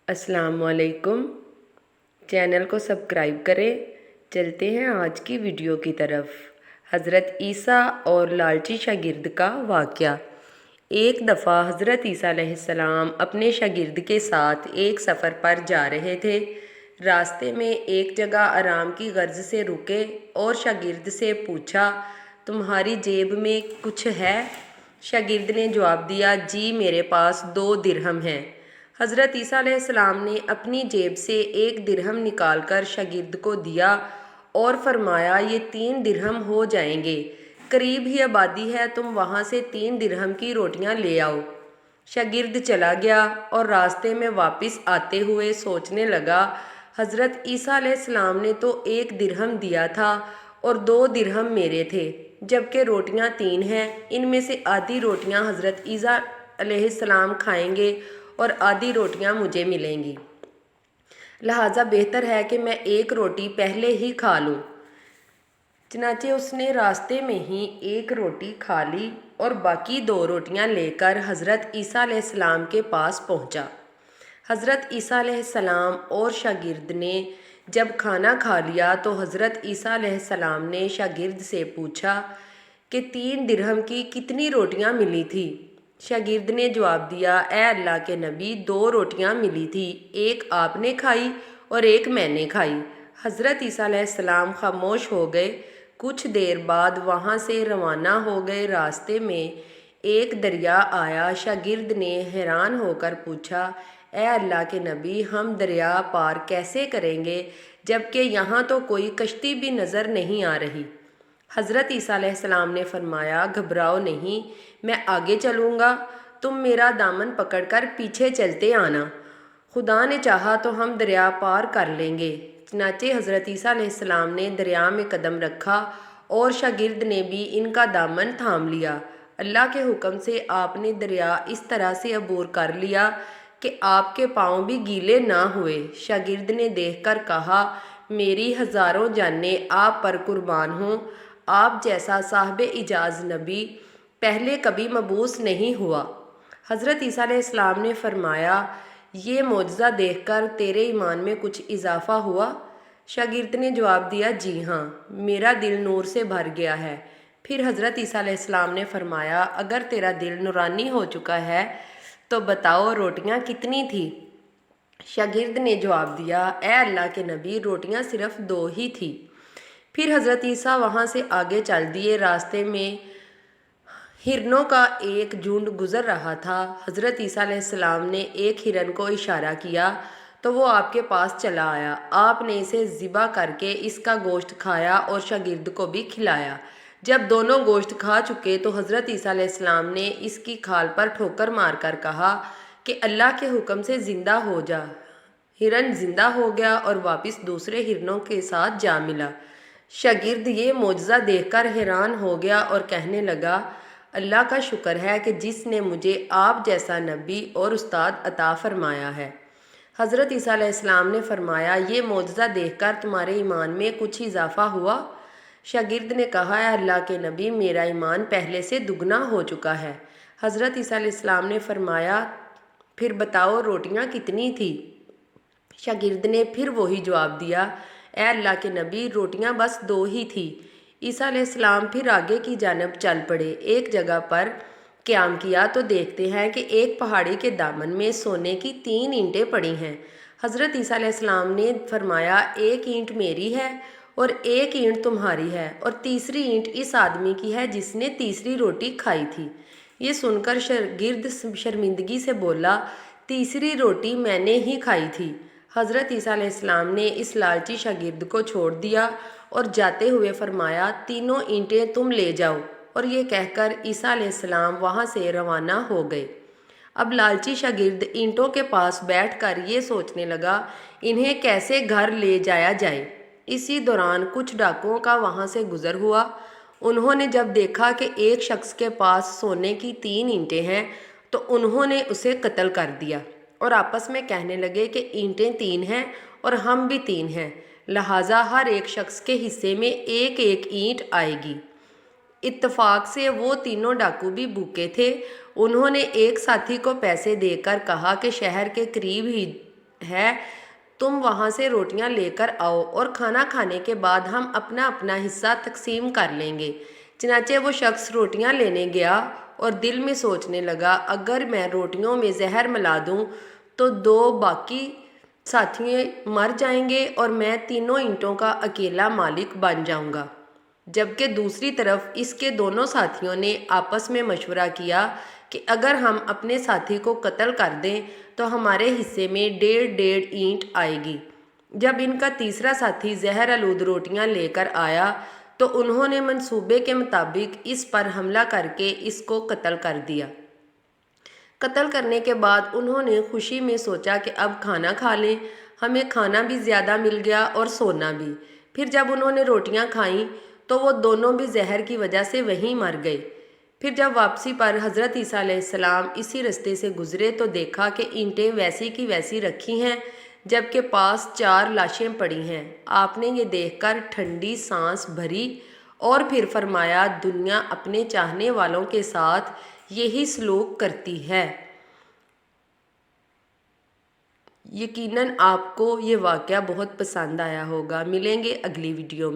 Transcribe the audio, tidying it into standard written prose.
अस्सलाम वालेकुम। चैनल को सब्सक्राइब करें। चलते हैं आज की वीडियो की तरफ। हज़रत ईसा और लालची शागिर्द का वाक़या। एक दफ़ा हज़रत ईसा अलैहिस्सलाम अपने शागिर्द के साथ एक सफ़र पर जा रहे थे। रास्ते में एक जगह आराम की गर्ज से रुके और शागिर्द से पूछा, तुम्हारी जेब में कुछ है? शागिर्द ने जवाब दिया, जी मेरे पास 2 दिरहम हैं। हज़रत ईसा अलैहिस्सलाम ने अपनी जेब से 1 दिरहम निकालकर शागिर्द को दिया और फरमाया, ये 3 दिरहम हो जाएंगे, करीब ही आबादी है, तुम वहाँ से 3 दिरहम की रोटियाँ ले आओ। शागिर्द चला गया और रास्ते में वापस आते हुए सोचने लगा, हज़रत ईसा अलैहिस्सलाम ने तो 1 दिरहम दिया था और 2 दिरहम मेरे थे, जबकि रोटियां 3 हैं। इनमें से आधी रोटियां हज़रत ईसा अलैहिस्सलाम खाएंगे और आधी रोटियां मुझे मिलेंगी। लिहाजा बेहतर है कि मैं 1 रोटी पहले ही खा लूँ। चनाचे उसने रास्ते में ही 1 रोटी खा ली और बाकी 2 रोटियां लेकर हज़रत ईसा अलैहिस्सलाम के पास पहुँचा। हज़रत ईसा अलैहिस्सलाम और शागिर्द ने जब खाना खा लिया तो हज़रत ईसा अलैहिस्सलाम ने शागिर्द से पूछा कि 3 दिरहम की कितनी रोटियां मिली थी? शागिर्द ने जवाब दिया, ए अल्लाह के नबी, 2 रोटियां मिली थी, एक आपने खाई और एक मैंने खाई। हज़रत ईसा अलैहिस्सलाम खामोश हो गए। कुछ देर बाद वहाँ से रवाना हो गए। रास्ते में एक दरिया आया। शागिर्द ने हैरान होकर पूछा, ए अल्लाह के नबी, हम दरिया पार कैसे करेंगे जबकि यहाँ तो कोई कश्ती भी नज़र नहीं आ रही? हज़रत ईसा अलैहिस्सलाम ने फरमाया, घबराओ नहीं, मैं आगे चलूँगा, तुम मेरा दामन पकड़कर पीछे चलते आना, खुदा ने चाहा तो हम दरिया पार कर लेंगे। चनाचे हज़रत ईसा अलैहिस्सलाम ने दरिया में कदम रखा और शागिर्द ने भी इनका दामन थाम लिया। अल्लाह के हुक्म से आपने दरिया इस तरह से अबूर कर लिया कि आपके पाँव भी गीले ना हुए। शागिर्द ने देखकर कहा, मेरी हज़ारों जानें आप पर कुर्बान हों, आप जैसा साहिब इजाज़ नबी पहले कभी मबूस नहीं हुआ। हज़रत ईसा अलैहिस्सलाम ने फरमाया, ये मोजज़ा देखकर तेरे ईमान में कुछ इजाफ़ा हुआ? शागिर्द ने जवाब दिया, जी हाँ, मेरा दिल नूर से भर गया है। फिर हज़रत ईसा अलैहिस्सलाम ने फरमाया, अगर तेरा दिल नूरानी हो चुका है तो बताओ रोटियां कितनी थी? शागिर्द ने जवाब दिया, ए अल्लाह के नबी, रोटियां सिर्फ 2 ही थी। फिर हज़रत ईसा वहाँ से आगे चल दिए। रास्ते में हिरनों का एक झुंड गुजर रहा था। हज़रत ईसा अलैहिस्सलाम ने एक हिरन को इशारा किया तो वो आपके पास चला आया। आपने इसे ज़िबा करके इसका गोश्त खाया और शागिर्द को भी खिलाया। जब दोनों गोश्त खा चुके तो हज़रत ईसा अलैहिस्सलाम ने इसकी खाल पर ठोकर मारकर कहा कि अल्लाह के हुक्म से ज़िंदा हो जा। हिरन ज़िंदा हो गया और वापस दूसरे हिरनों के साथ जा मिला। शागिर्द ये मोजज़ा देखकर हैरान हो गया और कहने लगा, अल्लाह का शुक्र है कि जिसने मुझे आप जैसा नबी और उस्ताद अता फरमाया है। हज़रत ईसा अलैहिस्सलाम ने फरमाया, ये मोजज़ा देखकर तुम्हारे ईमान में कुछ इजाफ़ा हुआ? शागिर्द ने कहा, अल्लाह के नबी, मेरा ईमान पहले से दुगना हो चुका है। हज़रत ईसा अलैहिस्सलाम ने फरमाया, फिर बताओ रोटियां कितनी थी? शागिर्द ने फिर वही जवाब दिया, ए अल्लाह के नबी, रोटियां बस 2 ही थी। ईसा अलैहिस्सलाम फिर आगे की जानब चल पड़े। एक जगह पर क़याम किया तो देखते हैं कि एक पहाड़ी के दामन में सोने की 3 ईंटें पड़ी हैं। हज़रत ईसा अलैहिस्सलाम ने फरमाया, एक ईंट मेरी है और एक ईंट तुम्हारी है और तीसरी ईंट इस आदमी की है जिसने तीसरी रोटी खाई थी। ये सुनकर शागिर्द शर्मिंदगी से बोला, तीसरी रोटी मैंने ही खाई थी। हज़रत ईसा अलैहिस्सलाम ने इस लालची शागिर्द को छोड़ दिया और जाते हुए फरमाया, तीनों ईंटें तुम ले जाओ। और ये कहकर ईसा अलैहिस्सलाम वहाँ से रवाना हो गए। अब लालची शागिर्द ईंटों के पास बैठकर ये सोचने लगा, इन्हें कैसे घर ले जाया जाए। इसी दौरान कुछ डाकुओं का वहाँ से गुज़र हुआ। उन्होंने जब देखा कि एक शख्स के पास सोने की 3 ईंटें हैं तो उन्होंने उसे कत्ल कर दिया और आपस में कहने लगे कि ईंटें 3 हैं और हम भी 3 हैं, लिहाजा हर एक शख्स के हिस्से में एक एक ईंट आएगी। इत्तफाक से वो तीनों डाकू भी भूखे थे। उन्होंने एक साथी को पैसे देकर कहा कि शहर के करीब ही ہے, تم وہاں سے روٹیاں لے کر آؤ اور کھانا کھانے کے بعد ہم اپنا اپنا حصہ تقسیم کر لیں گے۔ چنانچہ وہ شخص روٹیاں لینے گیا اور دل میں سوچنے لگا، اگر میں روٹیوں میں زہر ملا دوں تو 2 باقی ساتھی مر جائیں گے اور میں 3 اینٹوں کا اکیلا مالک بن جاؤں گا۔ جبکہ دوسری طرف اس کے دونوں ساتھیوں نے آپس میں مشورہ کیا کہ اگر ہم اپنے ساتھی کو قتل کر دیں تو ہمارے حصے میں 1.5 اینٹ آئے گی۔ جب ان کا تیسرا ساتھی زہر آلود روٹیاں لے کر آیا تو انہوں نے منصوبے کے مطابق اس پر حملہ کر کے اس کو قتل کر دیا۔ قتل کرنے کے بعد انہوں نے خوشی میں سوچا کہ اب کھانا کھا لیں، ہمیں کھانا بھی زیادہ مل گیا اور سونا بھی۔ پھر جب انہوں نے روٹیاں کھائیں تو وہ دونوں بھی زہر کی وجہ سے وہیں مر گئے۔ پھر جب واپسی پر حضرت عیسیٰ علیہ السلام اسی رستے سے گزرے تو دیکھا کہ اینٹیں ویسی کی ویسی رکھی ہیں جبکہ پاس 4 لاشیں پڑی ہیں۔ آپ نے یہ دیکھ کر ٹھنڈی سانس بھری اور پھر فرمایا، دنیا اپنے چاہنے والوں کے ساتھ یہی سلوک کرتی ہے۔ یقیناً آپ کو یہ واقعہ بہت پسند آیا ہوگا۔ ملیں گے اگلی ویڈیو میں۔